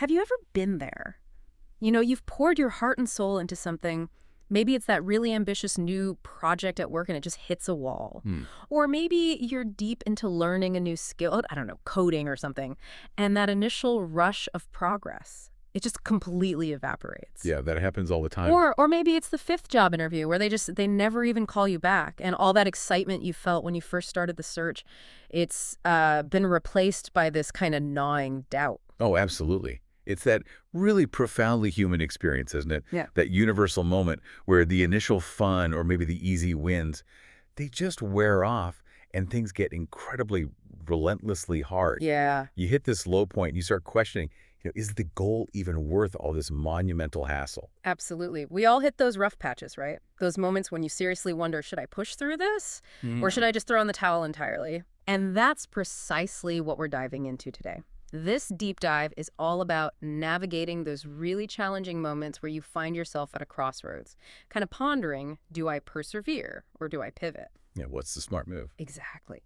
have you ever been there? You know, you've poured your heart and soul into something. Maybe it's that really ambitious new project at work and it just hits a wall. Hmm. Or maybe you're deep into learning a new skill, I don't know, coding or something, and that initial rush of progress, it just completely evaporates. Yeah, that happens all the time. Or maybe it's the fifth job interview where they never even call you back, and all that excitement you felt when you first started the search, it's been replaced by this kind of gnawing doubt. Oh, absolutely. It's that really profoundly human experience, isn't it? Yeah. That universal moment where the initial fun or maybe the easy wins, they just wear off and things get incredibly relentlessly hard. Yeah. You hit this low point and you start questioning, is the goal even worth all this monumental hassle? Absolutely. We all hit those rough patches, right? Those moments when you seriously wonder, should I push through this? Or should I just throw in the towel entirely? And that's precisely what we're diving into today. This deep dive is all about navigating those really challenging moments where you find yourself at a crossroads, kind of pondering, do I persevere or do I pivot? Yeah, what's the smart move? Exactly.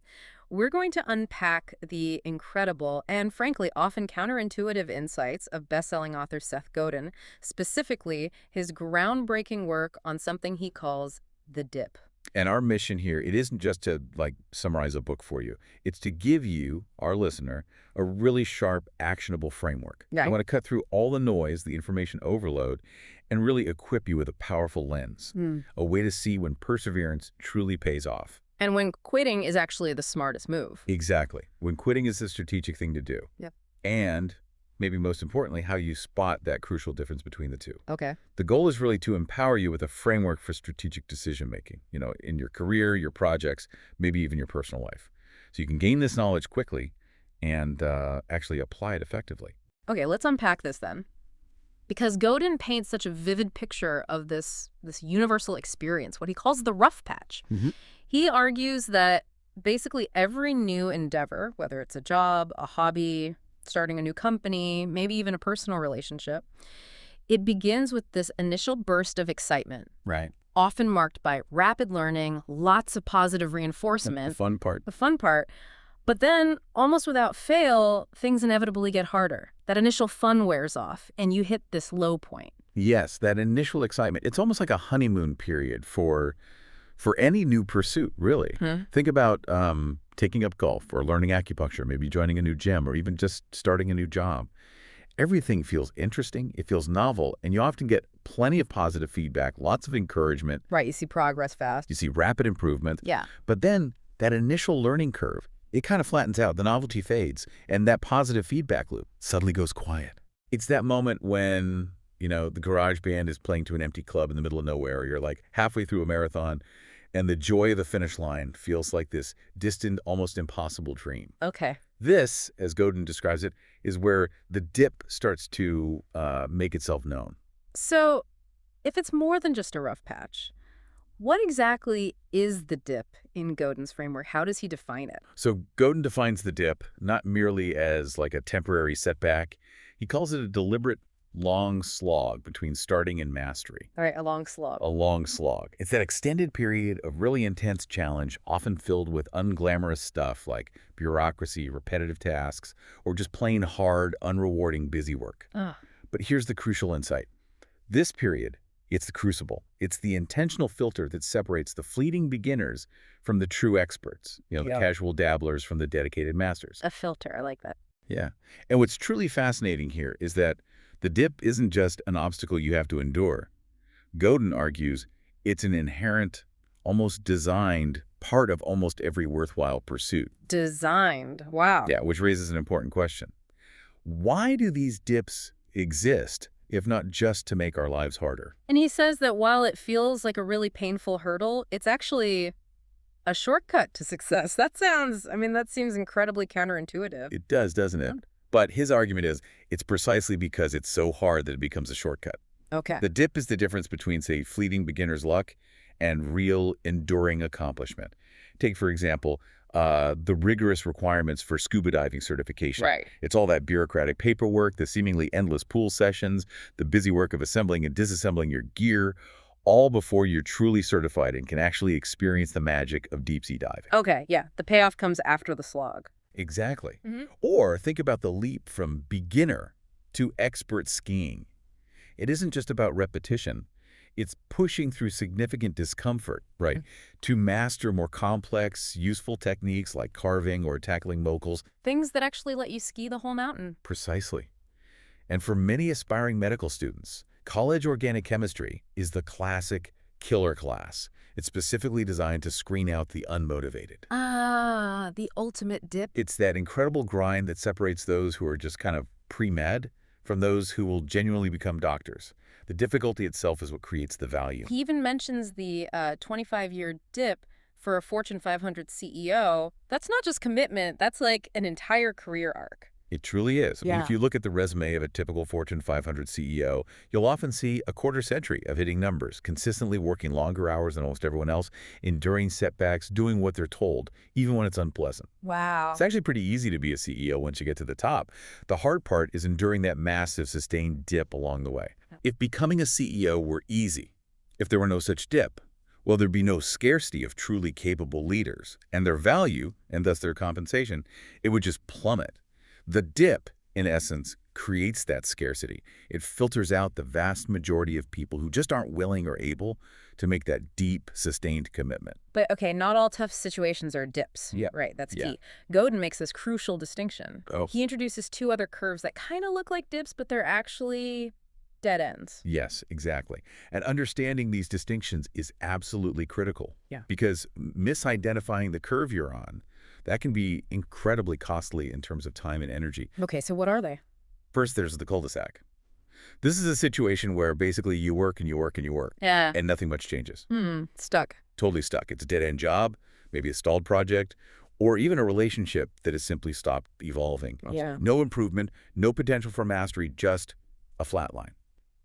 We're going to unpack the incredible and, frankly, often counterintuitive insights of best-selling author Seth Godin, specifically his groundbreaking work on something he calls the dip. And our mission here, it isn't just to summarize a book for you. It's to give you, our listener, a really sharp, actionable framework. Right. I want to cut through all the noise, the information overload, and really equip you with a powerful lens, a way to see when perseverance truly pays off. And when quitting is actually the smartest move. Exactly. When quitting is the strategic thing to do. Yep. And maybe most importantly, how you spot that crucial difference between the two. Okay. The goal is really to empower you with a framework for strategic decision-making, in your career, your projects, maybe even your personal life. So you can gain this knowledge quickly and actually apply it effectively. Okay, let's unpack this then. Because Godin paints such a vivid picture of this universal experience, what he calls the rough patch. He argues that basically every new endeavor, whether it's a job, a hobby, starting a new company, maybe even a personal relationship, it begins with this initial burst of excitement. Right. Often marked by rapid learning, lots of positive reinforcement. The fun part. The fun part. But then, almost without fail, things inevitably get harder. That initial fun wears off, and you hit this low point. Yes, that initial excitement. It's almost like a honeymoon period for any new pursuit, really. Think about taking up golf or learning acupuncture, maybe joining a new gym or even just starting a new job. Everything feels interesting, it feels novel, and you often get plenty of positive feedback, lots of encouragement. Right, you see progress fast. You see rapid improvement. Yeah. But then that initial learning curve, it kind of flattens out, the novelty fades, and that positive feedback loop suddenly goes quiet. It's that moment when, the garage band is playing to an empty club in the middle of nowhere, or you're like halfway through a marathon, and the joy of the finish line feels like this distant, almost impossible dream. Okay. This, as Godin describes it, is where the dip starts to make itself known. So, if it's more than just a rough patch, what exactly is the dip in Godin's framework? How does he define it? So Godin defines the dip not merely as like a temporary setback. He calls it a deliberate long slog between starting and mastery. All right, a long slog. A long slog. It's that extended period of really intense challenge, often filled with unglamorous stuff like bureaucracy, repetitive tasks, or just plain hard, unrewarding busy work. But here's the crucial insight. This period, it's the crucible. It's the intentional filter that separates the fleeting beginners from the true experts, the casual dabblers from the dedicated masters. A filter, I like that. Yeah. And what's truly fascinating here is that the dip isn't just an obstacle you have to endure. Godin argues it's an inherent, almost designed part of almost every worthwhile pursuit. Designed. Wow. Yeah, which raises an important question. Why do these dips exist, if not just to make our lives harder? And he says that while it feels like a really painful hurdle, it's actually a shortcut to success. That seems incredibly counterintuitive. It does, doesn't it? But his argument is it's precisely because it's so hard that it becomes a shortcut. Okay. The dip is the difference between, say, fleeting beginner's luck and real enduring accomplishment. Take, for example, the rigorous requirements for scuba diving certification. Right. It's all that bureaucratic paperwork, the seemingly endless pool sessions, the busy work of assembling and disassembling your gear, all before you're truly certified and can actually experience the magic of deep-sea diving. Okay, yeah. The payoff comes after the slog. Exactly. Or think about the leap from beginner to expert skiing. It isn't just about repetition. It's pushing through significant discomfort, right, to master more complex, useful techniques like carving or tackling moguls. Things that actually let you ski the whole mountain. Precisely. And for many aspiring medical students, college organic chemistry is the classic killer class. It's specifically designed to screen out the unmotivated. Ah, the ultimate dip. It's that incredible grind that separates those who are just kind of pre-med from those who will genuinely become doctors. The difficulty itself is what creates the value. He even mentions the 25-year dip for a Fortune 500 CEO. That's not just commitment. That's like an entire career arc. It truly is. I mean, Yeah. if you look at the resume of a typical Fortune 500 CEO, you'll often see a quarter century of hitting numbers, consistently working longer hours than almost everyone else, enduring setbacks, doing what they're told, even when it's unpleasant. Wow. It's actually pretty easy to be a CEO once you get to the top. The hard part is enduring that massive, sustained dip along the way. If becoming a CEO were easy, if there were no such dip, well, there'd be no scarcity of truly capable leaders, and their value, and thus their compensation, it would just plummet. The dip, in essence, creates that scarcity. It filters out the vast majority of people who just aren't willing or able to make that deep, sustained commitment. But okay, not all tough situations are dips. Yeah. Right, that's Yeah. key. Godin makes this crucial distinction. Oh. He introduces two other curves that kind of look like dips, but they're actually dead ends. Yes, exactly. And understanding these distinctions is absolutely critical. Yeah. Because misidentifying the curve you're on, that can be incredibly costly in terms of time and energy. Okay, so what are they? First, there's the cul-de-sac. This is a situation where basically you work and you work and you work, Yeah. and nothing much changes. Stuck. Totally stuck. It's a dead-end job, maybe a stalled project, or even a relationship that has simply stopped evolving. Yeah. No improvement, no potential for mastery, just a flat line.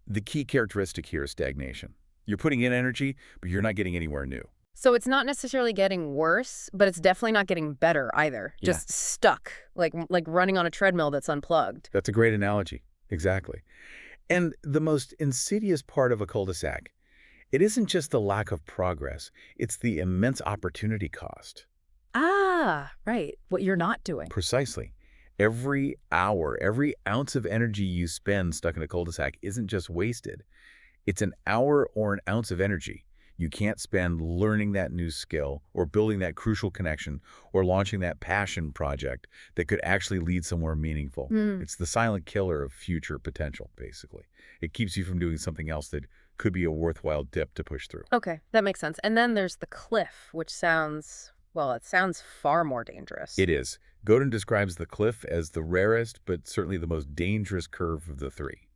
The key characteristic here is stagnation. You're putting in energy, but you're not getting anywhere new. So it's not necessarily getting worse, but it's definitely not getting better either. Yeah. Just stuck, like running on a treadmill that's unplugged. That's a great analogy. Exactly. And the most insidious part of a cul-de-sac, it isn't just the lack of progress, it's the immense opportunity cost. Ah, right. What you're not doing. Precisely. Every hour, every ounce of energy you spend stuck in a cul-de-sac isn't just wasted. It's an hour or an ounce of energy you can't spend learning that new skill or building that crucial connection or launching that passion project that could actually lead somewhere meaningful. It's the silent killer of future potential, basically. It keeps you from doing something else that could be a worthwhile dip to push through. Okay, that makes sense. And then there's the cliff, which sounds, well, it sounds far more dangerous. It is. Godin describes the cliff as the rarest, but certainly the most dangerous curve of the three.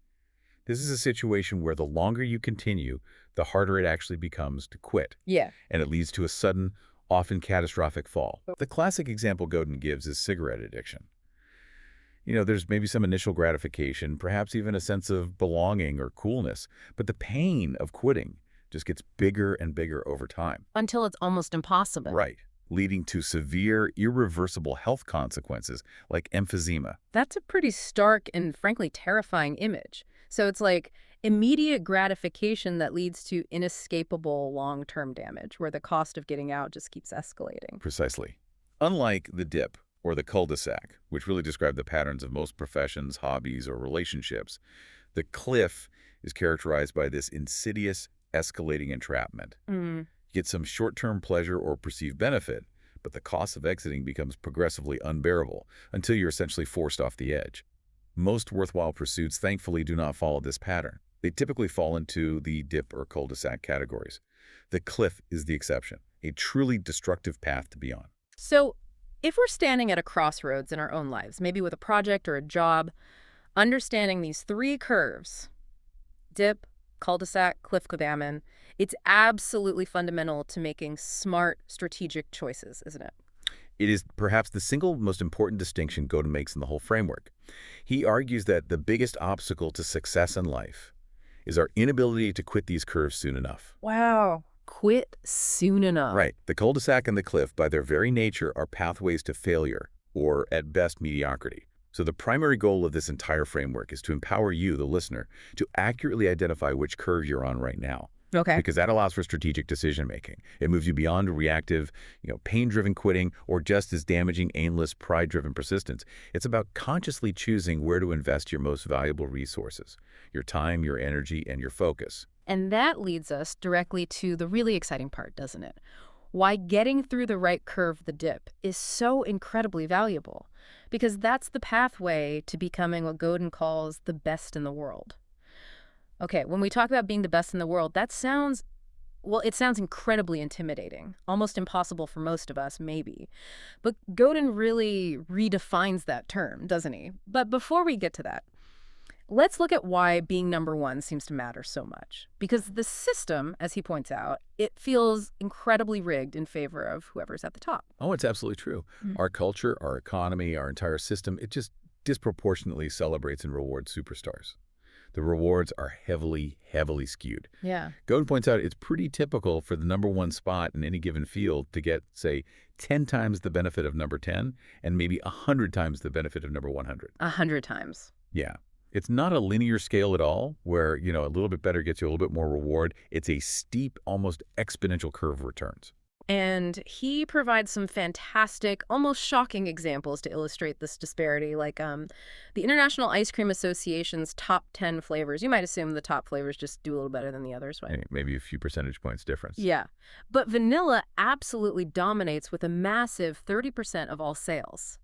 This is a situation where the longer you continue, the harder it actually becomes to quit. Yeah. And it leads to a sudden, often catastrophic fall. The classic example Godin gives is cigarette addiction. You know, there's maybe some initial gratification, perhaps even a sense of belonging or coolness, but the pain of quitting just gets bigger and bigger over time. Until it's almost impossible. Right. Leading to severe, irreversible health consequences like emphysema. That's a pretty stark and frankly terrifying image. So it's like immediate gratification that leads to inescapable long-term damage, where the cost of getting out just keeps escalating. Precisely. Unlike the dip or the cul-de-sac, which really describe the patterns of most professions, hobbies, or relationships, the cliff is characterized by this insidious, escalating entrapment. You get some short-term pleasure or perceived benefit, but the cost of exiting becomes progressively unbearable until you're essentially forced off the edge. Most worthwhile pursuits, thankfully, do not follow this pattern. They typically fall into the dip or cul-de-sac categories. The cliff is the exception, a truly destructive path to be on. So if we're standing at a crossroads in our own lives, maybe with a project or a job, understanding these three curves, dip, cul-de-sac, cliff cabana, it's absolutely fundamental to making smart, strategic choices, isn't it? It is perhaps the single most important distinction Godin makes in the whole framework. He argues that the biggest obstacle to success in life is our inability to quit these curves soon enough. Wow. Quit soon enough. Right. The cul-de-sac and the cliff, by their very nature, are pathways to failure, or at best, mediocrity. So the primary goal of this entire framework is to empower you, the listener, to accurately identify which curve you're on right now. Okay. because that allows for strategic decision-making. It moves you beyond reactive, pain-driven quitting or just as damaging, aimless, pride-driven persistence. It's about consciously choosing where to invest your most valuable resources, your time, your energy, and your focus. And that leads us directly to the really exciting part, doesn't it? Why getting through the right curve, the dip, is so incredibly valuable. Because that's the pathway to becoming what Godin calls the best in the world. Okay, when we talk about being the best in the world, that sounds, well, it sounds incredibly intimidating. Almost impossible for most of us, maybe. But Godin really redefines that term, doesn't he? But before we get to that, let's look at why being number one seems to matter so much. Because the system, as he points out, it feels incredibly rigged in favor of whoever's at the top. Oh, it's absolutely true. Our culture, our economy, our entire system, it just disproportionately celebrates and rewards superstars. The rewards are heavily, heavily skewed. Yeah. Godin points out it's pretty typical for the number one spot in any given field to get, say, 10 times the benefit of number 10 and maybe 100 times the benefit of number 100. 100 times. Yeah. It's not a linear scale at all where, a little bit better gets you a little bit more reward. It's a steep, almost exponential curve of returns. And he provides some fantastic, almost shocking examples to illustrate this disparity, like the International Ice Cream Association's top 10 flavors. You might assume the top flavors just do a little better than the others, right? Maybe a few percentage points difference. Yeah. But vanilla absolutely dominates with a massive 30% of all sales.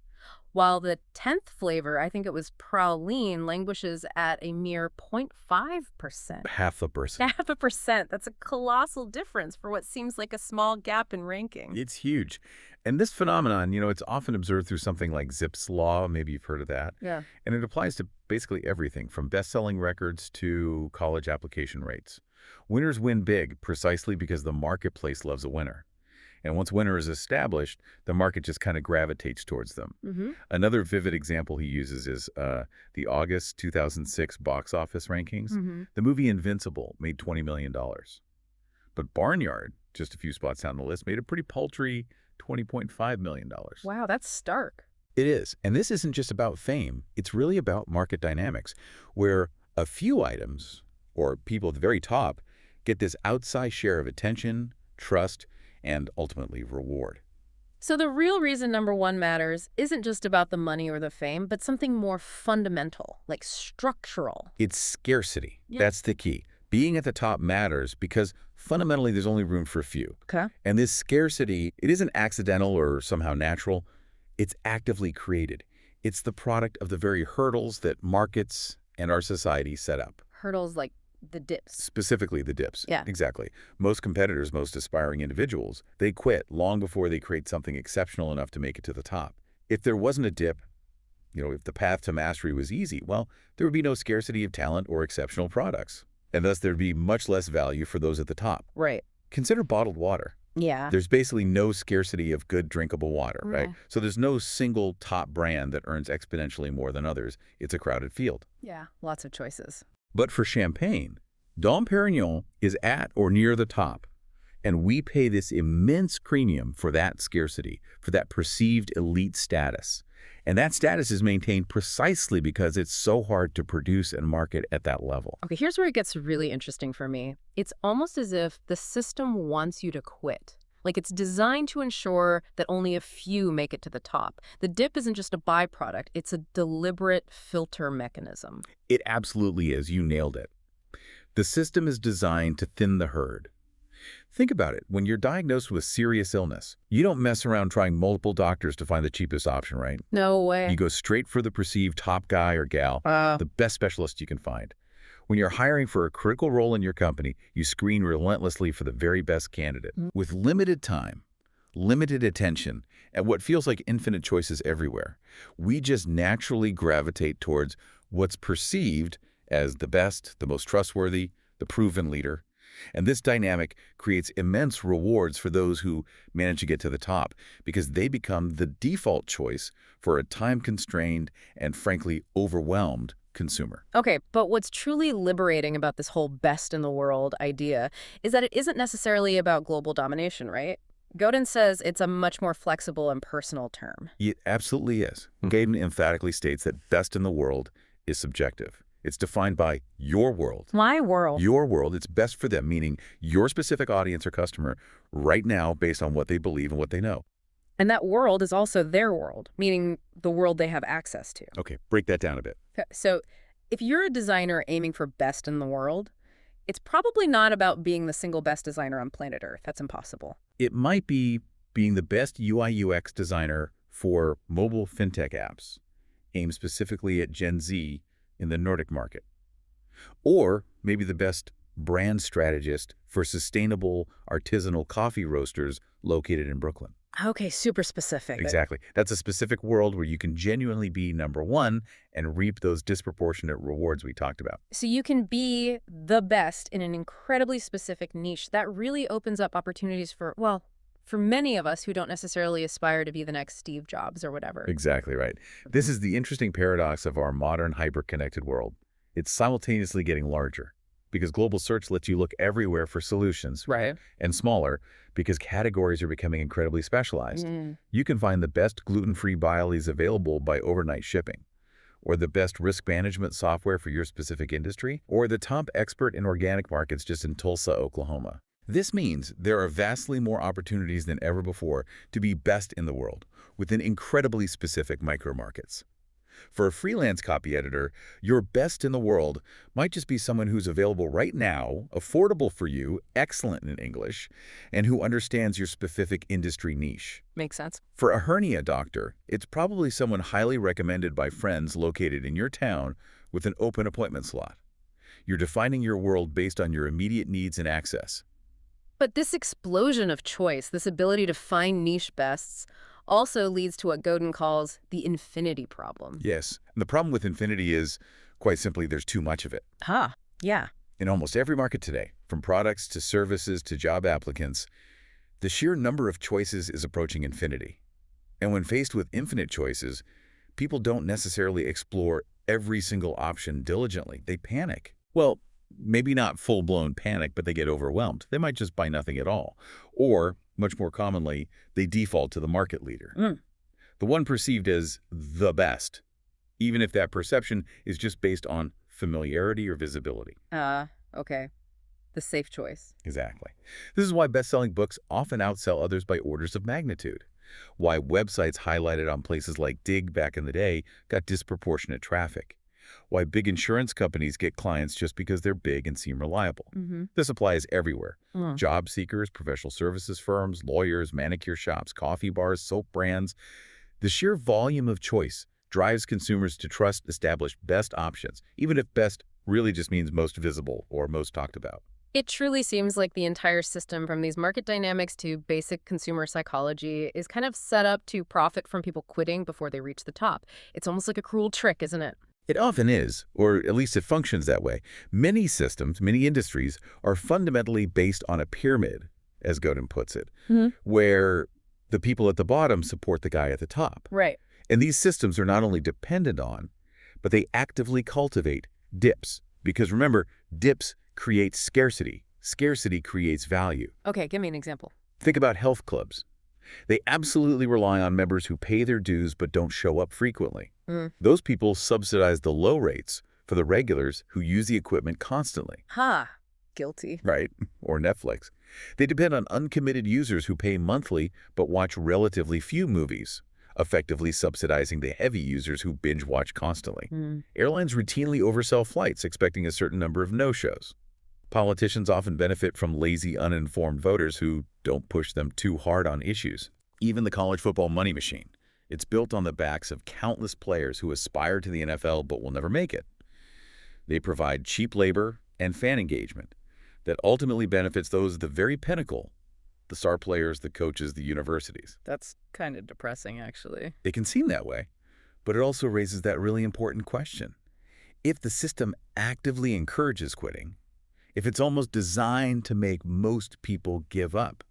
While the 10th flavor, I think it was praline, languishes at a mere 0.5%. Half a percent. Half a percent. That's a colossal difference for what seems like a small gap in ranking. It's huge. And this phenomenon, it's often observed through something like Zipf's law. Maybe you've heard of that. Yeah. And it applies to basically everything from best-selling records to college application rates. Winners win big precisely because the marketplace loves a winner. And once winner is established, the market just kind of gravitates towards them. Another vivid example he uses is the August 2006 box office rankings. The movie Invincible made $20 million. But Barnyard, just a few spots down the list, made a pretty paltry $20.5 million. Wow, that's stark. It is. And this isn't just about fame. It's really about market dynamics, where a few items, or people at the very top, get this outsized share of attention, trust, and ultimately reward. So the real reason number one matters isn't just about the money or the fame, but something more fundamental, like structural. It's scarcity. Yeah. That's the key. Being at the top matters because fundamentally there's only room for a few. Okay. And this scarcity, it isn't accidental or somehow natural. It's actively created. It's the product of the very hurdles that markets and our society set up. Hurdles like the dips. Specifically the dips. Yeah. Exactly. Most competitors, most aspiring individuals, they quit long before they create something exceptional enough to make it to the top. If there wasn't a dip, if the path to mastery was easy, well, there would be no scarcity of talent or exceptional products. And thus there'd be much less value for those at the top. Right. Consider bottled water. Yeah. There's basically no scarcity of good drinkable water, right? So there's no single top brand that earns exponentially more than others. It's a crowded field. Yeah. Lots of choices. But for champagne, Dom Perignon is at or near the top, and we pay this immense premium for that scarcity, for that perceived elite status. And that status is maintained precisely because it's so hard to produce and market at that level. Okay, here's where it gets really interesting for me. It's almost as if the system wants you to quit. Like it's designed to ensure that only a few make it to the top. The dip isn't just a byproduct, it's a deliberate filter mechanism. It absolutely is. You nailed it. The system is designed to thin the herd. Think about it. When you're diagnosed with serious illness, you don't mess around trying multiple doctors to find the cheapest option, right? No way. You go straight for the perceived top guy or gal, the best specialist you can find. When you're hiring for a critical role in your company, you screen relentlessly for the very best candidate. With limited time, limited attention, and what feels like infinite choices everywhere, we just naturally gravitate towards what's perceived as the best, the most trustworthy, the proven leader. And this dynamic creates immense rewards for those who manage to get to the top because they become the default choice for a time-constrained and, frankly, overwhelmed consumer. Okay, but what's truly liberating about this whole best in the world idea is that it isn't necessarily about global domination, right? Godin says it's a much more flexible and personal term. It absolutely is. Godin emphatically states that best in the world is subjective. It's defined by your world. My world. Your world, it's best for them, meaning your specific audience or customer right now based on what they believe and what they know. And that world is also their world, meaning the world they have access to. Okay, break that down a bit. So if you're a designer aiming for best in the world, it's probably not about being the single best designer on planet Earth. That's impossible. It might be being the best UI/UX designer for mobile fintech apps, aimed specifically at Gen Z in the Nordic market. Or maybe the best brand strategist for sustainable artisanal coffee roasters located in Brooklyn. Okay, super specific. Exactly. That's a specific world where you can genuinely be number one and reap those disproportionate rewards we talked about. So you can be the best in an incredibly specific niche. That really opens up opportunities for, well, for many of us who don't necessarily aspire to be the next Steve Jobs or whatever. Exactly right. This is the interesting paradox of our modern hyper-connected world. It's simultaneously getting larger because global search lets you look everywhere for solutions. Right. And smaller because categories are becoming incredibly specialized. You can find the best gluten-free Baileys available by overnight shipping, or the best risk management software for your specific industry, or the top expert in organic markets just in Tulsa, Oklahoma. This means there are vastly more opportunities than ever before to be best in the world within incredibly specific micro-markets. For a freelance copy editor, your best in the world might just be someone who's available right now, affordable for you, excellent in English, and who understands your specific industry niche. Makes sense. For a hernia doctor, it's probably someone highly recommended by friends located in your town with an open appointment slot. You're defining your world based on your immediate needs and access. But this explosion of choice, this ability to find niche bests, also leads to what Godin calls the infinity problem. Yes, and the problem with infinity is, quite simply, there's too much of it. Yeah. In almost every market today, from products to services to job applicants, the sheer number of choices is approaching infinity. And when faced with infinite choices, people don't necessarily explore every single option diligently. They panic. Well, maybe not full-blown panic, but they get overwhelmed. They might just buy nothing at all. Or, much more commonly, they default to the market leader. The one perceived as the best, even if that perception is just based on familiarity or visibility. Okay. The safe choice. Exactly. This is why best-selling books often outsell others by orders of magnitude. Why websites highlighted on places like Dig back in the day got disproportionate traffic. Why big insurance companies get clients just because they're big and seem reliable. This applies everywhere. Job seekers, professional services firms, lawyers, manicure shops, coffee bars, soap brands. The sheer volume of choice drives consumers to trust established best options, even if best really just means most visible or most talked about. It truly seems like the entire system, from these market dynamics to basic consumer psychology, is kind of set up to profit from people quitting before they reach the top. It's almost like a cruel trick, isn't it? It often is, or at least it functions that way. Many systems, many industries are fundamentally based on a pyramid, as Godin puts it, where the people at the bottom support the guy at the top. Right. And these systems are not only dependent on, but they actively cultivate dips. Because remember, dips create scarcity. Scarcity creates value. Okay, give me an example. Think about health clubs. They absolutely rely on members who pay their dues but don't show up frequently. Those people subsidize the low rates for the regulars who use the equipment constantly. Guilty. Right? Or Netflix. They depend on uncommitted users who pay monthly but watch relatively few movies, effectively subsidizing the heavy users who binge watch constantly. Airlines routinely oversell flights, expecting a certain number of no-shows. Politicians often benefit from lazy, uninformed voters who don't push them too hard on issues. Even the college football money machine. It's built on the backs of countless players who aspire to the NFL but will never make it. They provide cheap labor and fan engagement that ultimately benefits those at the very pinnacle, the star players, the coaches, the universities. That's kind of depressing, actually. It can seem that way, but it also raises that really important question. If the system actively encourages quitting, if it's almost designed to make most people give up,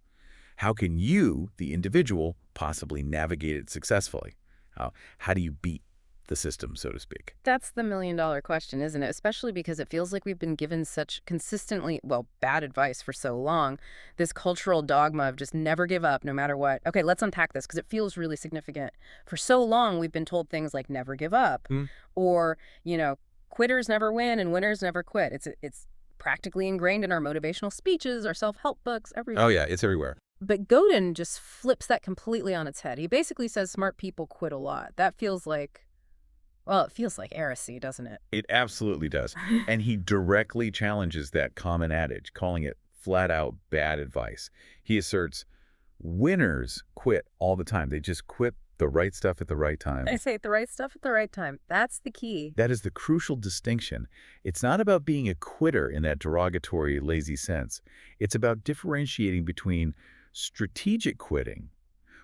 how can you, the individual, possibly navigate it successfully? How do you beat the system, so to speak? That's the million-dollar question, isn't it? Especially because it feels like we've been given such consistently, well, bad advice for so long. This cultural dogma of just never give up no matter what. Okay, let's unpack this because it feels really significant. For so long, we've been told things like never give up or, quitters never win and winners never quit. It's practically ingrained in our motivational speeches, our self-help books, everything. Oh, yeah, it's everywhere. But Godin just flips that completely on its head. He basically says smart people quit a lot. That feels like, well, it feels like heresy, doesn't it? It absolutely does. And he directly challenges that common adage, calling it flat-out bad advice. He asserts winners quit all the time. They just quit the right stuff at the right time. I say the right stuff at the right time. That's the key. That is the crucial distinction. It's not about being a quitter in that derogatory, lazy sense. It's about differentiating between strategic quitting,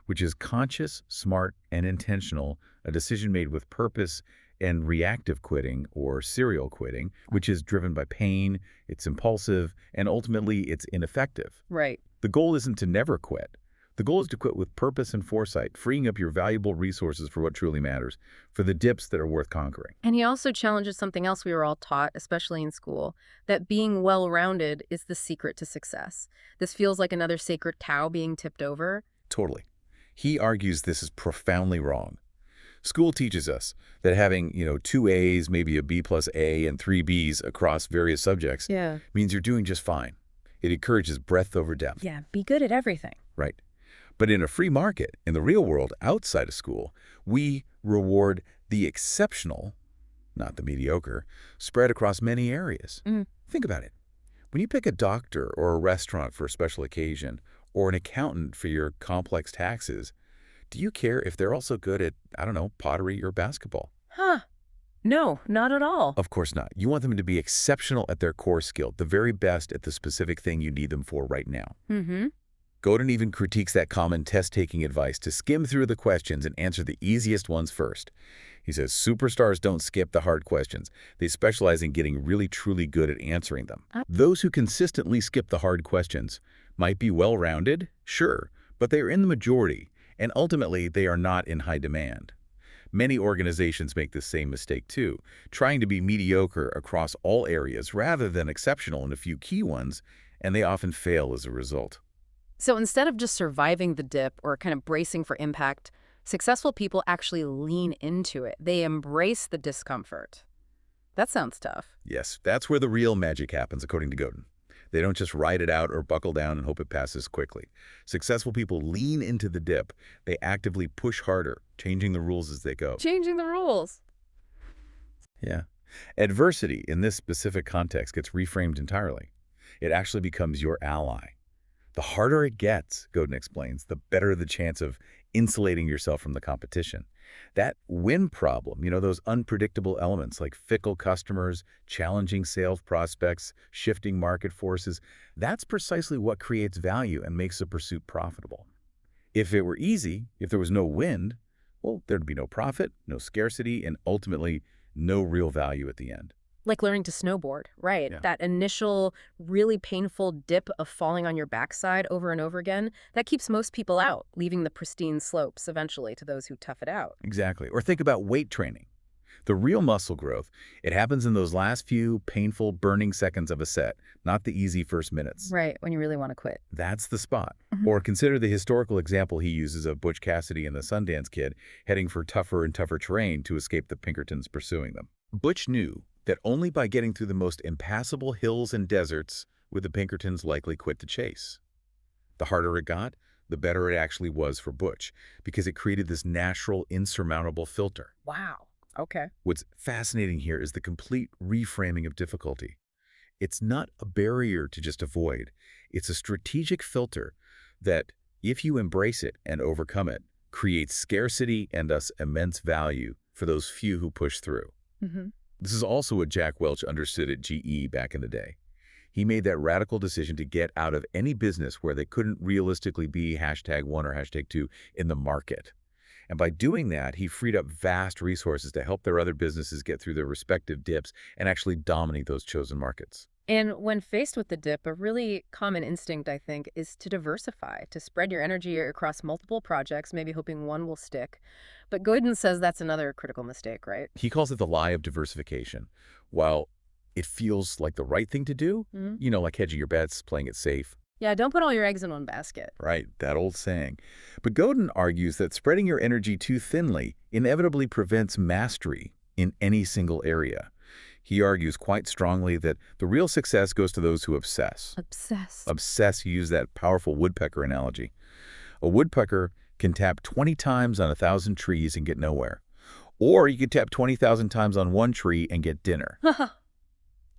which is conscious, smart, and intentional, a decision made with purpose, and reactive quitting, or serial quitting, which is driven by pain, it's impulsive, and ultimately it's ineffective. Right. The goal isn't to never quit. The goal is to quit with purpose and foresight, freeing up your valuable resources for what truly matters, for the dips that are worth conquering. And he also challenges something else we were all taught, especially in school, that being well-rounded is the secret to success. This feels like another sacred cow being tipped over. Totally. He argues this is profoundly wrong. School teaches us that having, 2 A's, maybe a B plus A, and 3 B's across various subjects means you're doing just fine. It encourages breadth over depth. Yeah, be good at everything. Right. But in a free market, in the real world, outside of school, we reward the exceptional, not the mediocre, spread across many areas. Think about it. When you pick a doctor or a restaurant for a special occasion, or an accountant for your complex taxes, do you care if they're also good at, pottery or basketball? No, not at all. Of course not. You want them to be exceptional at their core skill, the very best at the specific thing you need them for right now. Godin even critiques that common test-taking advice to skim through the questions and answer the easiest ones first. He says superstars don't skip the hard questions. They specialize in getting really, truly good at answering them. Those who consistently skip the hard questions might be well-rounded, sure, but they are in the majority, and ultimately they are not in high demand. Many organizations make the same mistake too, trying to be mediocre across all areas rather than exceptional in a few key ones, and they often fail as a result. So instead of just surviving the dip or kind of bracing for impact, successful people actually lean into it. They embrace the discomfort. That sounds tough. Yes, that's where the real magic happens, according to Godin. They don't just ride it out or buckle down and hope it passes quickly. Successful people lean into the dip. They actively push harder, changing the rules as they go. Changing the rules. Yeah. Adversity in this specific context gets reframed entirely. It actually becomes your ally. The harder it gets, Godin explains, the better the chance of insulating yourself from the competition. That win problem, those unpredictable elements like fickle customers, challenging sales prospects, shifting market forces, that's precisely what creates value and makes the pursuit profitable. If it were easy, if there was no wind, well, there'd be no profit, no scarcity, and ultimately no real value at the end. Like learning to snowboard, right? Yeah. That initial really painful dip of falling on your backside over and over again, that keeps most people out, leaving the pristine slopes eventually to those who tough it out. Exactly. Or think about weight training. The real muscle growth, it happens in those last few painful, burning seconds of a set, not the easy first minutes. Right, when you really want to quit. That's the spot. Or consider the historical example he uses of Butch Cassidy and the Sundance Kid heading for tougher and tougher terrain to escape the Pinkertons pursuing them. Butch knew that only by getting through the most impassable hills and deserts would the Pinkertons likely quit the chase. The harder it got, the better it actually was for Butch, because it created this natural, insurmountable filter. Wow. Okay. What's fascinating here is the complete reframing of difficulty. It's not a barrier to just avoid. It's a strategic filter that, if you embrace it and overcome it, creates scarcity and thus immense value for those few who push through. This is also what Jack Welch understood at GE back in the day. He made that radical decision to get out of any business where they couldn't realistically be #1 or #2 in the market. And by doing that, he freed up vast resources to help their other businesses get through their respective dips and actually dominate those chosen markets. And when faced with the dip, a really common instinct, I think, is to diversify, to spread your energy across multiple projects, maybe hoping one will stick. But Godin says that's another critical mistake, right? He calls it the lie of diversification. While it feels like the right thing to do, like hedging your bets, playing it safe. Yeah, don't put all your eggs in one basket. Right, that old saying. But Godin argues that spreading your energy too thinly inevitably prevents mastery in any single area. He argues quite strongly that the real success goes to those who obsess. Obsess. Obsess, he used that powerful woodpecker analogy. A woodpecker can tap 20 times on 1,000 trees and get nowhere. Or you could tap 20,000 times on one tree and get dinner.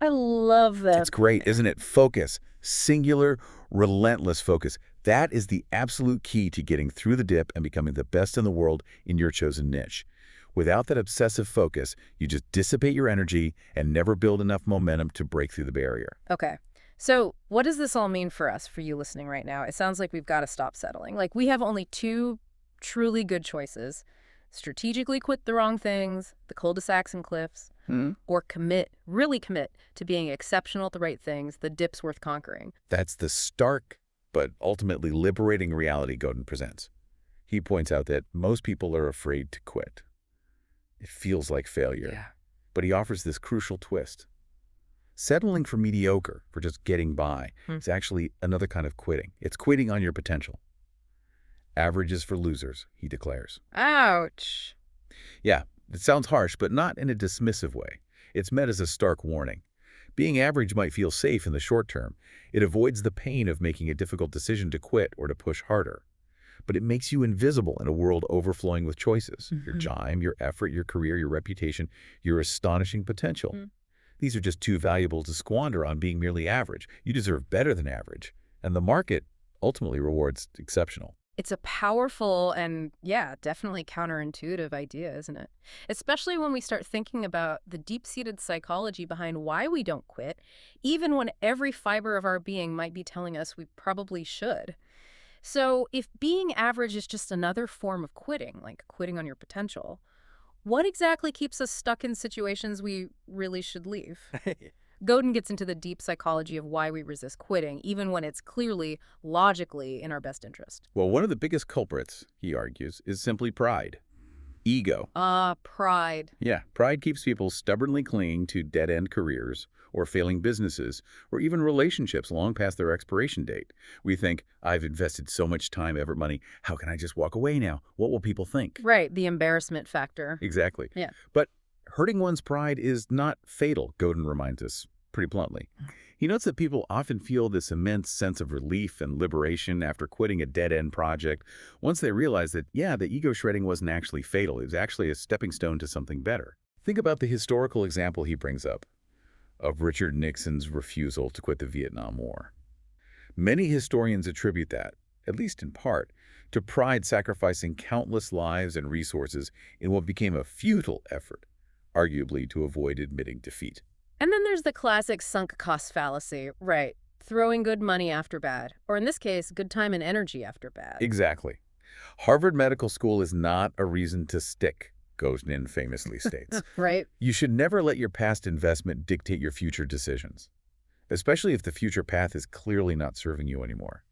I love that. It's great, isn't it? Focus. Singular, relentless focus. That is the absolute key to getting through the dip and becoming the best in the world in your chosen niche. Without that obsessive focus, you just dissipate your energy and never build enough momentum to break through the barrier. Okay. So what does this all mean for us, for you listening right now? It sounds like we've got to stop settling. Like, we have only two truly good choices. Strategically quit the wrong things, the cul-de-sacs and cliffs, or really commit to being exceptional at the right things, the dips worth conquering. That's the stark but ultimately liberating reality Godin presents. He points out that most people are afraid to quit. It feels like failure. Yeah. But he offers this crucial twist. Settling for mediocre, for just getting by, is actually another kind of quitting. It's quitting on your potential. Average is for losers, he declares. Ouch. Yeah, it sounds harsh, but not in a dismissive way. It's meant as a stark warning. Being average might feel safe in the short term. It avoids the pain of making a difficult decision to quit or to push harder. But it makes you invisible in a world overflowing with choices. Your time, your effort, your career, your reputation, your astonishing potential. These are just too valuable to squander on being merely average. You deserve better than average. And the market ultimately rewards exceptional. It's a powerful and, yeah, definitely counterintuitive idea, isn't it? Especially when we start thinking about the deep-seated psychology behind why we don't quit, even when every fiber of our being might be telling us we probably should. So if being average is just another form of quitting, like quitting on your potential, what exactly keeps us stuck in situations we really should leave? Godin gets into the deep psychology of why we resist quitting, even when it's clearly, logically in our best interest. Well, one of the biggest culprits, he argues, is simply pride. Ego. Pride. Yeah, pride keeps people stubbornly clinging to dead-end careers or failing businesses or even relationships long past their expiration date. We think, I've invested so much time, effort, money. How can I just walk away now? What will people think? Right, the embarrassment factor. Exactly. Yeah. But hurting one's pride is not fatal, Godin reminds us pretty bluntly. He notes that people often feel this immense sense of relief and liberation after quitting a dead-end project once they realize that, yeah, the ego shredding wasn't actually fatal. It was actually a stepping stone to something better. Think about the historical example he brings up of Richard Nixon's refusal to quit the Vietnam War. Many historians attribute that, at least in part, to pride sacrificing countless lives and resources in what became a futile effort, arguably to avoid admitting defeat. And then there's the classic sunk cost fallacy, right? Throwing good money after bad, or in this case, good time and energy after bad. Exactly. Harvard Medical School is not a reason to stick, Godin famously states. Right? You should never let your past investment dictate your future decisions, especially if the future path is clearly not serving you anymore.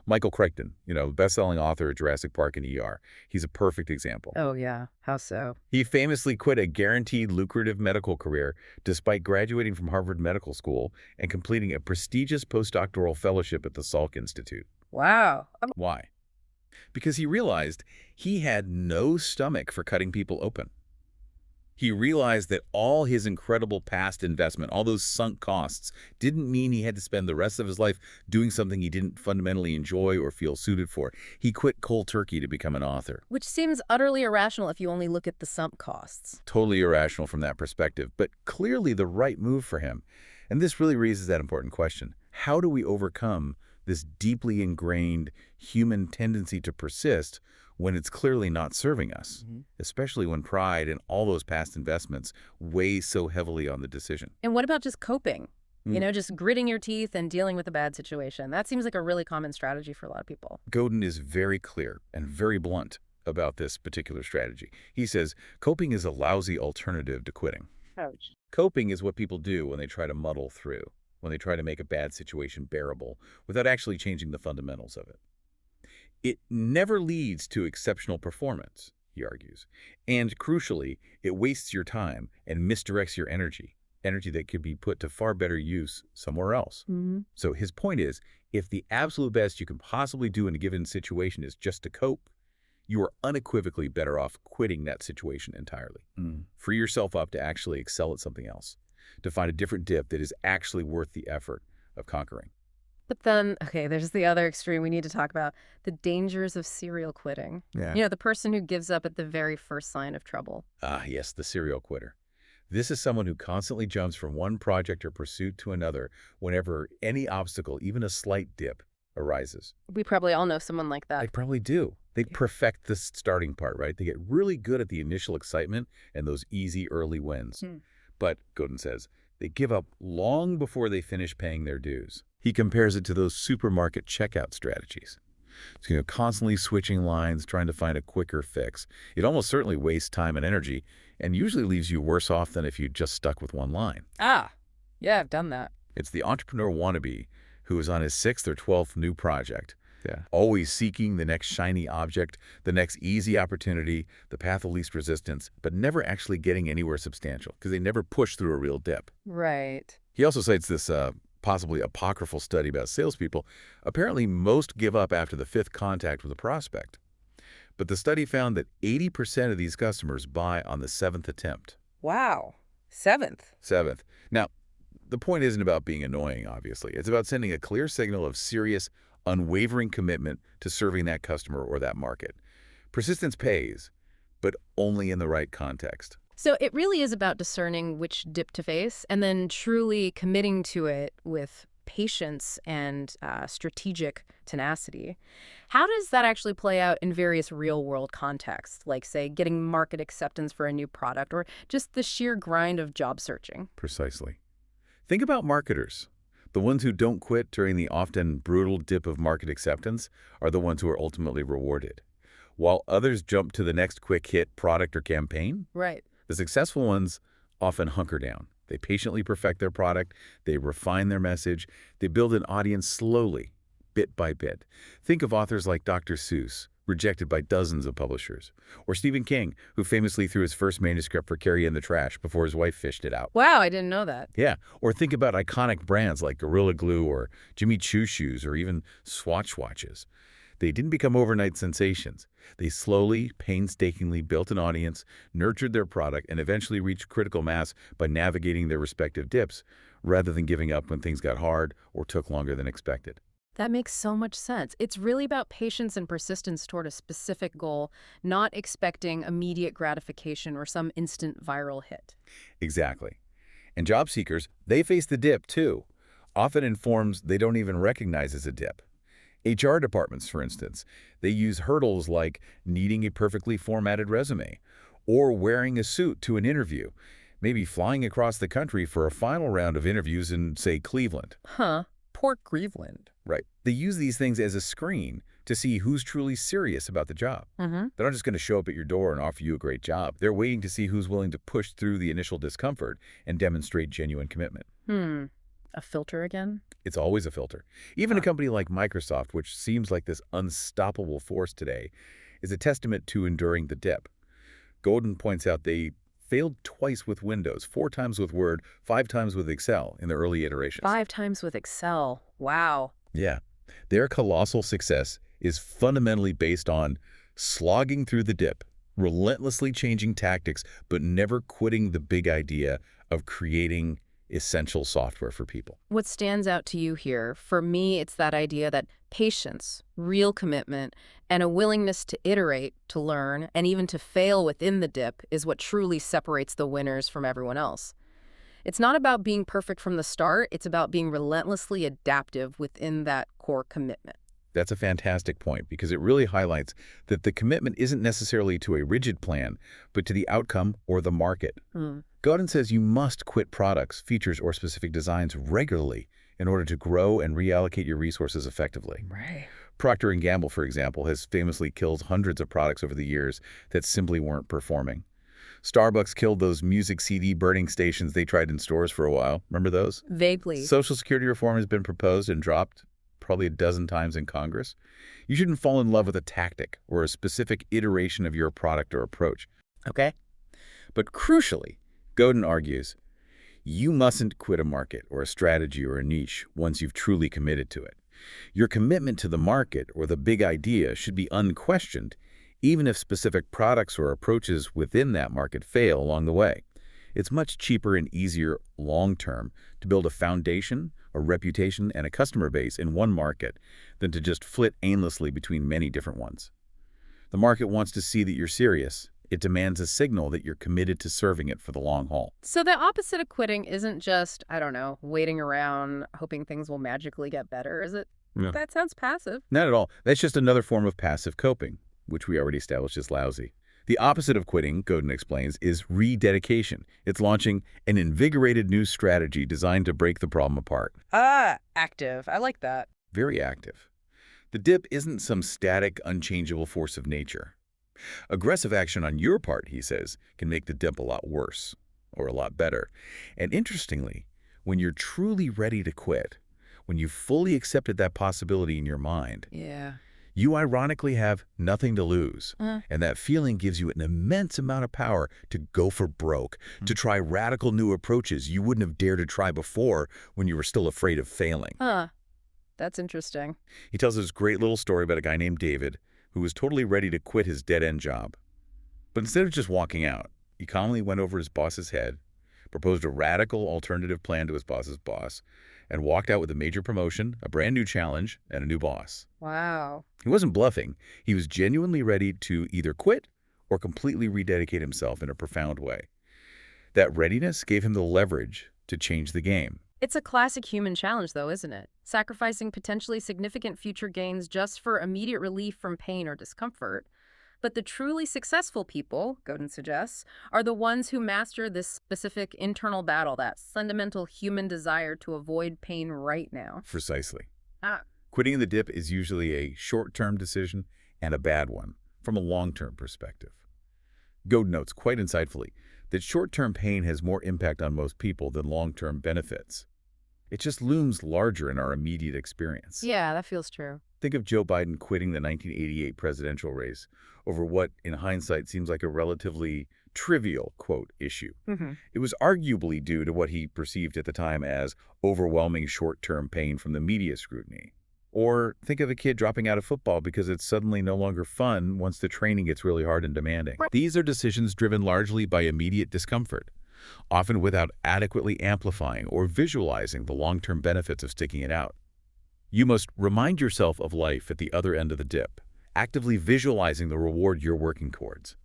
Michael Crichton, best-selling author of Jurassic Park and ER, he's a perfect example. Oh, yeah. How so? He famously quit a guaranteed lucrative medical career despite graduating from Harvard Medical School and completing a prestigious postdoctoral fellowship at the Salk Institute. Wow. Why? Because he realized he had no stomach for cutting people open. He realized that all his incredible past investment, all those sunk costs, didn't mean he had to spend the rest of his life doing something he didn't fundamentally enjoy or feel suited for. He quit cold turkey to become an author. Which seems utterly irrational if you only look at the sunk costs. Totally irrational from that perspective, but clearly the right move for him. And this really raises that important question. How do we overcome this deeply ingrained human tendency to persist when it's clearly not serving us, especially when pride and all those past investments weigh so heavily on the decision? And what about just coping? Just gritting your teeth and dealing with a bad situation. That seems like a really common strategy for a lot of people. Godin is very clear and very blunt about this particular strategy. He says, coping is a lousy alternative to quitting. Ouch. Coping is what people do when they try to muddle through, when they try to make a bad situation bearable without actually changing the fundamentals of it. It never leads to exceptional performance, he argues. And crucially, it wastes your time and misdirects your energy that could be put to far better use somewhere else. So his point is, if the absolute best you can possibly do in a given situation is just to cope, you are unequivocally better off quitting that situation entirely. Free yourself up to actually excel at something else. to find a different dip that is actually worth the effort of conquering. But then, okay, there's the other extreme we need to talk about, the dangers of serial quitting. Yeah. The person who gives up at the very first sign of trouble. Ah, yes, the serial quitter. This is someone who constantly jumps from one project or pursuit to another whenever any obstacle, even a slight dip, arises. We probably all know someone like that. They probably do. They perfect the starting part, right? They get really good at the initial excitement and those easy early wins. But, Godin says, they give up long before they finish paying their dues. He compares it to those supermarket checkout strategies. So, constantly switching lines, trying to find a quicker fix. It almost certainly wastes time and energy and usually leaves you worse off than if you just stuck with one line. Ah, yeah, I've done that. It's the entrepreneur wannabe who is on his 6th or 12th new project, Yeah. always seeking the next shiny object, the next easy opportunity, the path of least resistance, but never actually getting anywhere substantial because they never push through a real dip. Right. He also cites this possibly apocryphal study about salespeople. Apparently, most give up after the 5th contact with a prospect. But the study found that 80% of these customers buy on the 7th attempt. Wow. 7th. 7th. Now, the point isn't about being annoying, obviously. It's about sending a clear signal of serious, unwavering commitment to serving that customer or that market. Persistence pays, but only in the right context. So it really is about discerning which dip to face and then truly committing to it with patience and strategic tenacity. How does that actually play out in various real-world contexts, like, say, getting market acceptance for a new product or just the sheer grind of job searching? Precisely. Think about marketers. The ones who don't quit during the often brutal dip of market acceptance are the ones who are ultimately rewarded. While others jump to the next quick hit product or campaign, Right. the successful ones often hunker down. They patiently perfect their product, they refine their message, they build an audience slowly, bit by bit. Think of authors like Dr. Seuss, rejected by dozens of publishers, or Stephen King, who famously threw his first manuscript for Carrie in the trash before his wife fished it out. Wow, I didn't know that. Yeah, or think about iconic brands like Gorilla Glue or Jimmy Choo shoes or even Swatch watches. They didn't become overnight sensations. They slowly, painstakingly built an audience, nurtured their product, and eventually reached critical mass by navigating their respective dips, rather than giving up when things got hard or took longer than expected. That makes so much sense. It's really about patience and persistence toward a specific goal, not expecting immediate gratification or some instant viral hit. Exactly. And job seekers, they face the dip too, often in forms they don't even recognize as a dip. HR departments, for instance, they use hurdles like needing a perfectly formatted resume or wearing a suit to an interview, maybe flying across the country for a final round of interviews in, say, Cleveland. Huh. Poor Cleveland. Right. They use these things as a screen to see who's truly serious about the job. Mm-hmm. They're not just going to show up at your door and offer you a great job. They're waiting to see who's willing to push through the initial discomfort and demonstrate genuine commitment. A filter again? It's always a filter. Even a company like Microsoft, which seems like this unstoppable force today, is a testament to enduring the dip. Godin points out they failed twice with Windows, 4 times with Word, 5 times with Excel in the early iterations. 5 times with Excel. Wow. Yeah. Their colossal success is fundamentally based on slogging through the dip, relentlessly changing tactics, but never quitting the big idea of creating essential software for people. What stands out to you here? For me, it's that idea that patience, real commitment, and a willingness to iterate, to learn, and even to fail within the dip is what truly separates the winners from everyone else. It's not about being perfect from the start. It's about being relentlessly adaptive within that core commitment. That's a fantastic point because it really highlights that the commitment isn't necessarily to a rigid plan, but to the outcome or the market. Godin says you must quit products, features, or specific designs regularly in order to grow and reallocate your resources effectively. Right. Procter & Gamble, for example, has famously killed hundreds of products over the years that simply weren't performing. Starbucks killed those music CD burning stations they tried in stores for a while. Remember those? Vaguely. Social Security reform has been proposed and dropped probably a dozen times in Congress. You shouldn't fall in love with a tactic or a specific iteration of your product or approach, okay? But crucially, Godin argues, you mustn't quit a market or a strategy or a niche once you've truly committed to it. Your commitment to the market or the big idea should be unquestioned, even if specific products or approaches within that market fail along the way. It's much cheaper and easier long-term to build a foundation, a reputation, and a customer base in one market than to just flit aimlessly between many different ones. The market wants to see that you're serious. It demands a signal that you're committed to serving it for the long haul. So the opposite of quitting isn't just, I don't know, waiting around, hoping things will magically get better, is it? No. That sounds passive. Not at all. That's just another form of passive coping, which we already established is lousy. The opposite of quitting, Godin explains, is rededication. It's launching an invigorated new strategy designed to break the problem apart. Active. I like that. Very active. The dip isn't some static, unchangeable force of nature. Aggressive action on your part, he says, can make the dip a lot worse, or a lot better. And interestingly, when you're truly ready to quit, when you've fully accepted that possibility in your mind, you ironically have nothing to lose. And that feeling gives you an immense amount of power to go for broke, to try radical new approaches you wouldn't have dared to try before when you were still afraid of failing. That's interesting. He tells this great little story about a guy named David who was totally ready to quit his dead-end job. But instead of just walking out, he calmly went over his boss's head, proposed a radical alternative plan to his boss's boss, and walked out with a major promotion, a brand new challenge, and a new boss. Wow. He wasn't bluffing. He was genuinely ready to either quit or completely rededicate himself in a profound way. That readiness gave him the leverage to change the game. It's a classic human challenge, though, isn't it? Sacrificing potentially significant future gains just for immediate relief from pain or discomfort. But the truly successful people, Godin suggests, are the ones who master this specific internal battle, that fundamental human desire to avoid pain right now. Precisely. Quitting the dip is usually a short-term decision and a bad one from a long-term perspective. Godin notes quite insightfully that short-term pain has more impact on most people than long-term benefits. It just looms larger in our immediate experience. Yeah, that feels true. Think of Joe Biden quitting the 1988 presidential race over what, in hindsight, seems like a relatively trivial, quote, issue. It was arguably due to what he perceived at the time as overwhelming short-term pain from the media scrutiny. Or think of a kid dropping out of football because it's suddenly no longer fun once the training gets really hard and demanding. These are decisions driven largely by immediate discomfort, often without adequately amplifying or visualizing the long-term benefits of sticking it out. You must remind yourself of life at the other end of the dip, actively visualizing the reward you're working towards.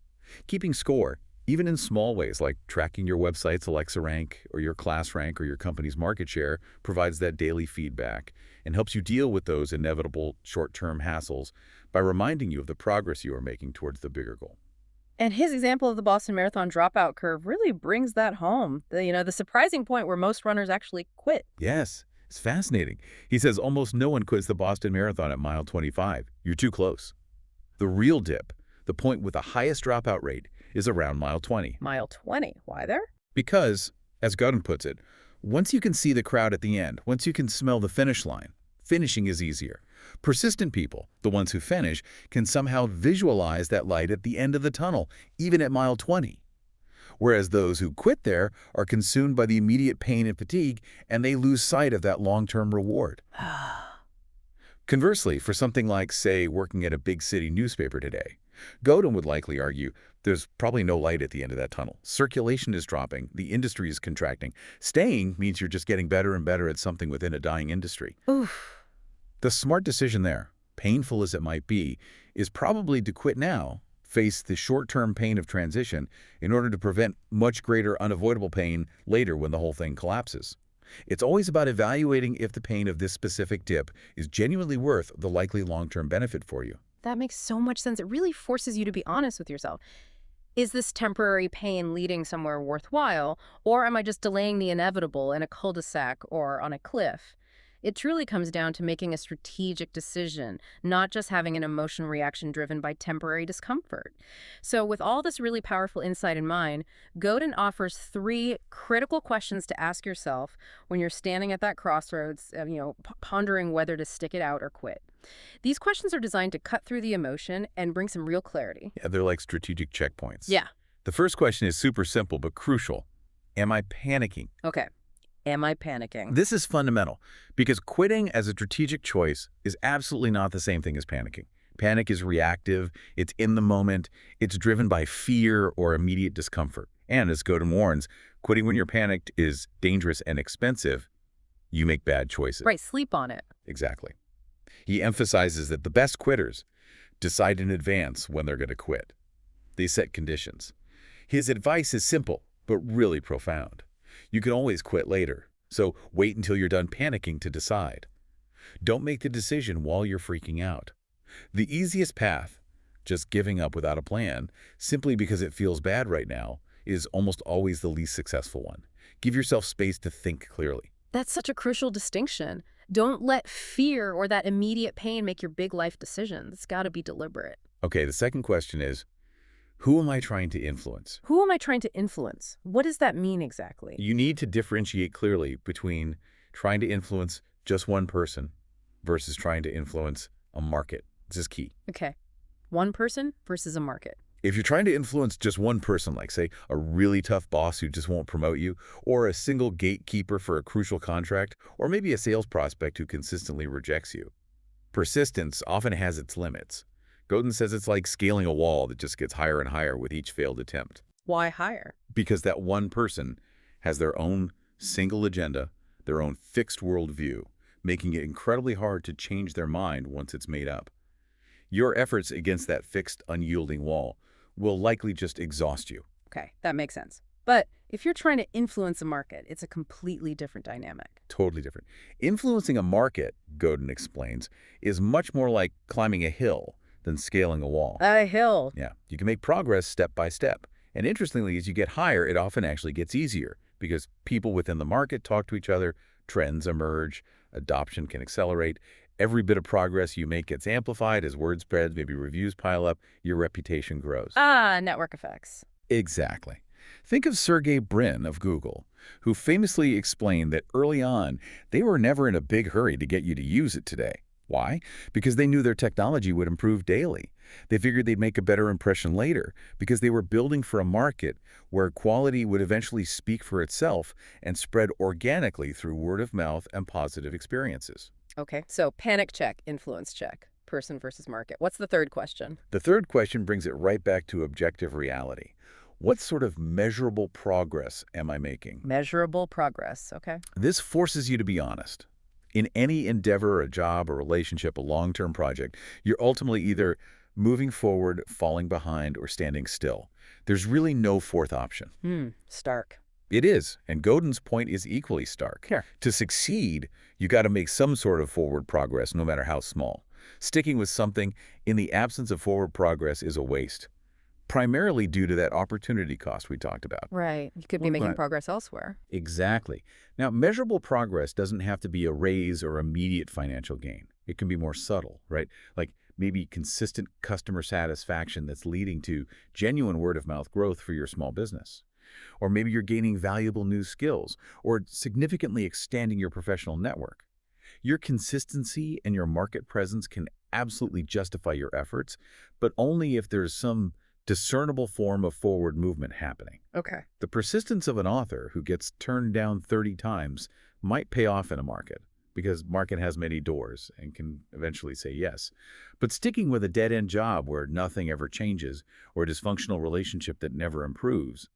Keeping score, even in small ways like tracking your website's Alexa rank or your class rank or your company's market share, provides that daily feedback and helps you deal with those inevitable short-term hassles by reminding you of the progress you are making towards the bigger goal. And his example of the Boston Marathon dropout curve really brings that home. The surprising point where most runners actually quit. Yes, it's fascinating. He says almost no one quits the Boston Marathon at mile 25. You're too close. The real dip, the point with the highest dropout rate, is around mile 20. Mile 20? Why there? Because, as Godin puts it, once you can see the crowd at the end, once you can smell the finish line, finishing is easier. Persistent people, the ones who finish, can somehow visualize that light at the end of the tunnel, even at mile 20. Whereas those who quit there are consumed by the immediate pain and fatigue, and they lose sight of that long-term reward. Conversely, for something like, say, working at a big city newspaper today, Godin would likely argue there's probably no light at the end of that tunnel. Circulation is dropping. The industry is contracting. Staying means you're just getting better and better at something within a dying industry. Oof. The smart decision there, painful as it might be, is probably to quit now, face the short-term pain of transition in order to prevent much greater unavoidable pain later when the whole thing collapses. It's always about evaluating if the pain of this specific dip is genuinely worth the likely long-term benefit for you. That makes so much sense. It really forces you to be honest with yourself. Is this temporary pain leading somewhere worthwhile, or am I just delaying the inevitable in a cul-de-sac or on a cliff? It truly comes down to making a strategic decision, not just having an emotional reaction driven by temporary discomfort. So with all this really powerful insight in mind, Godin offers 3 critical questions to ask yourself when you're standing at that crossroads, pondering whether to stick it out or quit. These questions are designed to cut through the emotion and bring some real clarity. Yeah, they're like strategic checkpoints. Yeah. The first question is super simple but crucial. Am I panicking? Okay. Am I panicking? This is fundamental because quitting as a strategic choice is absolutely not the same thing as panicking. Panic is reactive, it's in the moment, it's driven by fear or immediate discomfort. And as Godin warns, quitting when you're panicked is dangerous and expensive. You make bad choices. Right, sleep on it. Exactly. He emphasizes that the best quitters decide in advance when they're going to quit. They set conditions. His advice is simple, but really profound. You can always quit later, so wait until you're done panicking to decide. Don't make the decision while you're freaking out. The easiest path, just giving up without a plan, simply because it feels bad right now, is almost always the least successful one. Give yourself space to think clearly. That's such a crucial distinction. Don't let fear or that immediate pain make your big life decisions. It's got to be deliberate. Okay, the second question is, who am I trying to influence? Who am I trying to influence? What does that mean exactly? You need to differentiate clearly between trying to influence just one person versus trying to influence a market. This is key. Okay. One person versus a market. If you're trying to influence just one person, like, say, a really tough boss who just won't promote you, or a single gatekeeper for a crucial contract, or maybe a sales prospect who consistently rejects you, persistence often has its limits. Godin says it's like scaling a wall that just gets higher and higher with each failed attempt. Why higher? Because that one person has their own single agenda, their own fixed worldview, making it incredibly hard to change their mind once it's made up. Your efforts against that fixed, unyielding wall will likely just exhaust you. Okay, that makes sense. But if you're trying to influence a market, it's a completely different dynamic. Totally different. Influencing a market, Godin explains, is much more like climbing a hill than scaling a wall. A hill. Yeah, you can make progress step by step. And interestingly, as you get higher, it often actually gets easier because people within the market talk to each other, trends emerge, adoption can accelerate. Every bit of progress you make gets amplified as word spreads, maybe reviews pile up, your reputation grows. Ah, network effects. Exactly. Think of Sergey Brin of Google, who famously explained that early on, they were never in a big hurry to get you to use it today. Why? Because they knew their technology would improve daily. They figured they'd make a better impression later because they were building for a market where quality would eventually speak for itself and spread organically through word of mouth and positive experiences. Okay, so panic check, influence check, person versus market. What's the third question? The third question brings it right back to objective reality. What sort of measurable progress am I making? Measurable progress, okay. This forces you to be honest. In any endeavor, a job, a relationship, a long-term project, you're ultimately either moving forward, falling behind, or standing still. There's really no fourth option. Stark. It is, and Godin's point is equally stark. Here. To succeed, you got to make some sort of forward progress, no matter how small. Sticking with something in the absence of forward progress is a waste, primarily due to that opportunity cost we talked about. Right. You could be making progress elsewhere. Exactly. Now, measurable progress doesn't have to be a raise or immediate financial gain. It can be more subtle, right? Like maybe consistent customer satisfaction that's leading to genuine word-of-mouth growth for your small business. Or maybe you're gaining valuable new skills or significantly extending your professional network. Your consistency and your market presence can absolutely justify your efforts, but only if there's some discernible form of forward movement happening. Okay. The persistence of an author who gets turned down 30 times might pay off in a market because market has many doors and can eventually say yes. But sticking with a dead-end job where nothing ever changes or a dysfunctional relationship that never improves,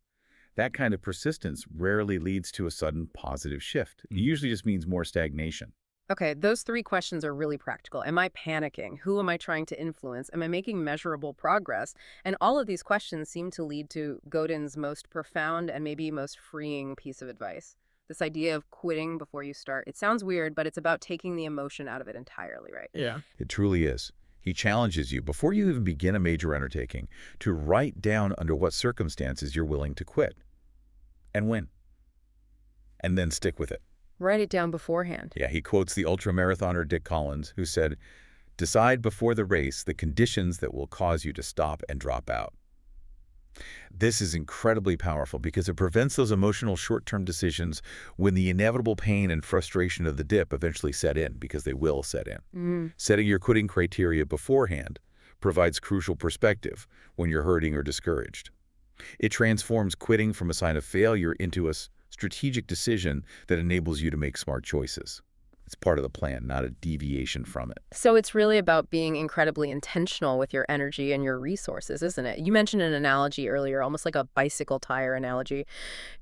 that kind of persistence rarely leads to a sudden positive shift. It usually just means more stagnation. Okay, those three questions are really practical. Am I panicking? Who am I trying to influence? Am I making measurable progress? And all of these questions seem to lead to Godin's most profound and maybe most freeing piece of advice. This idea of quitting before you start. It sounds weird, but it's about taking the emotion out of it entirely, right? Yeah. It truly is. He challenges you, before you even begin a major undertaking, to write down under what circumstances you're willing to quit. And when. And then stick with it. Write it down beforehand. Yeah, he quotes the ultramarathoner Dick Collins, who said, "Decide before the race the conditions that will cause you to stop and drop out." This is incredibly powerful because it prevents those emotional short-term decisions when the inevitable pain and frustration of the dip eventually set in, because they will set in. Setting your quitting criteria beforehand provides crucial perspective when you're hurting or discouraged. It transforms quitting from a sign of failure into a strategic decision that enables you to make smart choices. It's part of the plan, not a deviation from it. So it's really about being incredibly intentional with your energy and your resources, isn't it? You mentioned an analogy earlier, almost like a bicycle tire analogy,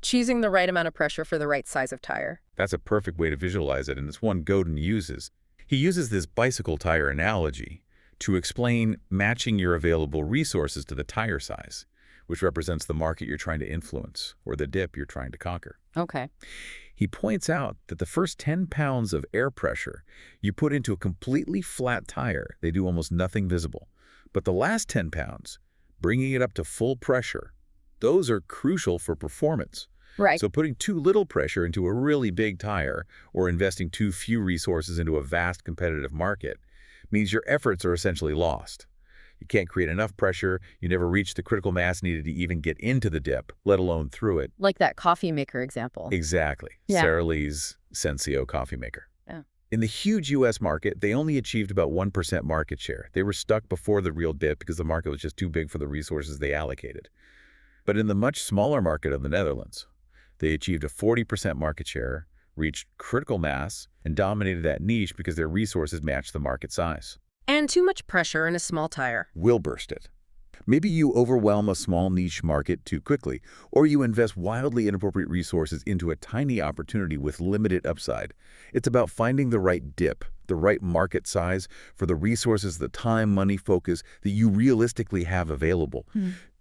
choosing the right amount of pressure for the right size of tire. That's a perfect way to visualize it, and it's one Godin uses. He uses this bicycle tire analogy to explain matching your available resources to the tire size, which represents the market you're trying to influence or the dip you're trying to conquer. Okay. He points out that the first 10 pounds of air pressure you put into a completely flat tire, they do almost nothing visible. But the last 10 pounds, bringing it up to full pressure, those are crucial for performance. Right. So putting too little pressure into a really big tire or investing too few resources into a vast competitive market means your efforts are essentially lost. You can't create enough pressure, you never reach the critical mass needed to even get into the dip, let alone through it. Like that coffee maker example. Exactly. Yeah. Sara Lee's Senseo coffee maker. Yeah. In the huge U.S. market, they only achieved about 1% market share. They were stuck before the real dip because the market was just too big for the resources they allocated. But in the much smaller market of the Netherlands, they achieved a 40% market share, reached critical mass, and dominated that niche because their resources matched the market size. And too much pressure in a small tire Will burst it. Maybe you overwhelm a small niche market too quickly, or you invest wildly inappropriate resources into a tiny opportunity with limited upside. It's about finding the right dip, the right market size for the resources, the time, money, focus that you realistically have available.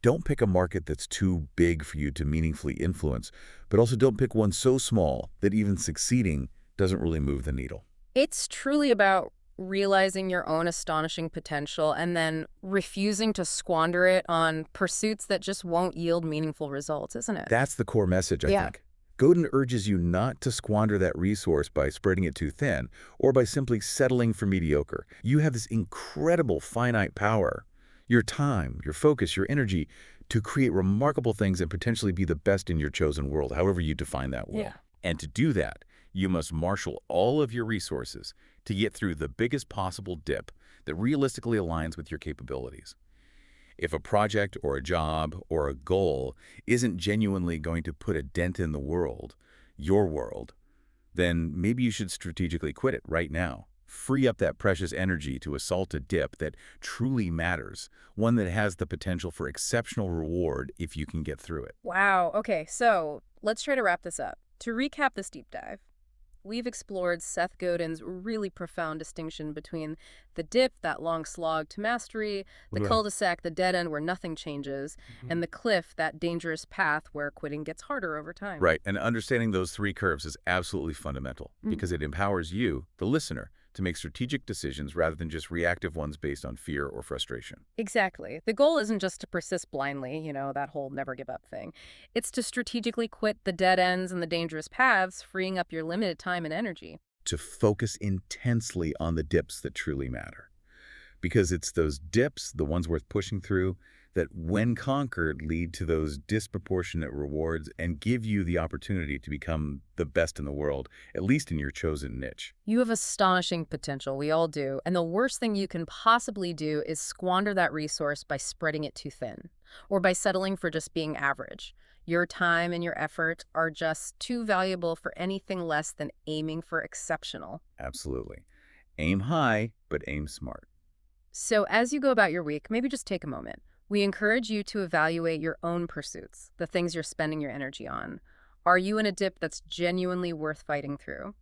Don't pick a market that's too big for you to meaningfully influence, but also don't pick one so small that even succeeding doesn't really move the needle. It's truly about realizing your own astonishing potential and then refusing to squander it on pursuits that just won't yield meaningful results, isn't it? That's the core message, I think. Godin urges you not to squander that resource by spreading it too thin or by simply settling for mediocre. You have this incredible finite power, your time, your focus, your energy, to create remarkable things and potentially be the best in your chosen world, however you define that world. Yeah. And to do that, you must marshal all of your resources to get through the biggest possible dip that realistically aligns with your capabilities. If a project or a job or a goal isn't genuinely going to put a dent in the world, your world, then maybe you should strategically quit it right now. Free up that precious energy to assault a dip that truly matters, one that has the potential for exceptional reward if you can get through it. Wow. Okay, so let's try to wrap this up. To recap this deep dive, we've explored Seth Godin's really profound distinction between the dip, that long slog to mastery, the Right. cul-de-sac, the dead end where nothing changes, and the cliff, that dangerous path where quitting gets harder over time. Right, and understanding those three curves is absolutely fundamental because it empowers you, the listener, to make strategic decisions rather than just reactive ones based on fear or frustration. Exactly. The goal isn't just to persist blindly, that whole never give up thing. It's to strategically quit the dead ends and the dangerous paths, freeing up your limited time and energy. To focus intensely on the dips that truly matter. Because it's those dips, the ones worth pushing through, that when conquered lead to those disproportionate rewards and give you the opportunity to become the best in the world, at least in your chosen niche. You have astonishing potential, we all do, and the worst thing you can possibly do is squander that resource by spreading it too thin, or by settling for just being average. Your time and your effort are just too valuable for anything less than aiming for exceptional. Absolutely. Aim high, but aim smart. So as you go about your week, maybe just take a moment. We encourage you to evaluate your own pursuits, the things you're spending your energy on. Are you in a dip that's genuinely worth fighting through?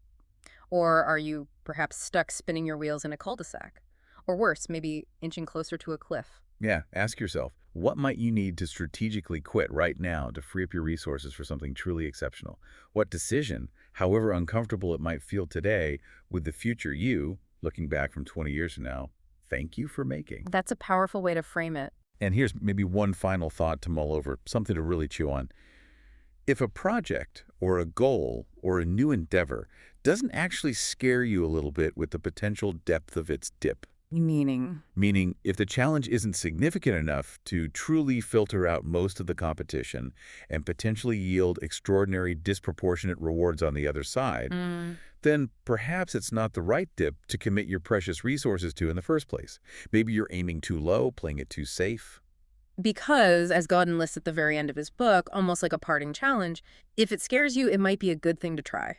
Or are you perhaps stuck spinning your wheels in a cul-de-sac? Or worse, maybe inching closer to a cliff? Yeah, ask yourself, what might you need to strategically quit right now to free up your resources for something truly exceptional? What decision, however uncomfortable it might feel today, would the future you, looking back from 20 years from now, thank you for making? That's a powerful way to frame it. And here's maybe one final thought to mull over, something to really chew on. If a project or a goal or a new endeavor doesn't actually scare you a little bit with the potential depth of its dip, Meaning? meaning if the challenge isn't significant enough to truly filter out most of the competition and potentially yield extraordinary disproportionate rewards on the other side, then perhaps it's not the right dip to commit your precious resources to in the first place. Maybe you're aiming too low, playing it too safe. Because, as Godin lists at the very end of his book, almost like a parting challenge, if it scares you, it might be a good thing to try.